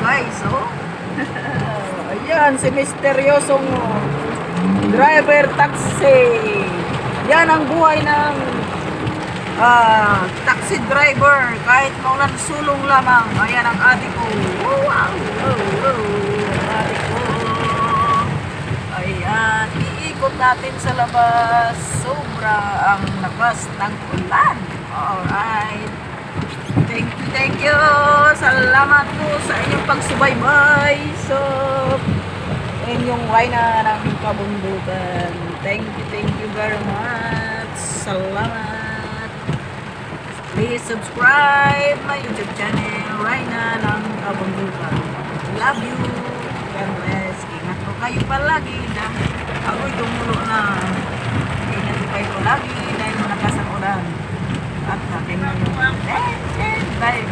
guys, oh. Ayan, si misteryosong driver taxi. Yan ang buhay ng taxi driver. Kahit maulan sulong lamang. Ayan ang ate ko. Wow! Ate ko. Ayan, iikot natin sa labas. Sobra ang lakas ng ulan. Alright. Thank you. Salamat po sa inyong pagsubaybay sa inyong wayna ng kabundukan. Thank you very much. Salamat. Please subscribe my YouTube channel, Wayna ng Kabundukan. Love you. God bless. Ingat po kayo palagi na ako'y tumulo na. Ingat po kayo palagi dahil malakas ang ulan. At natin bye.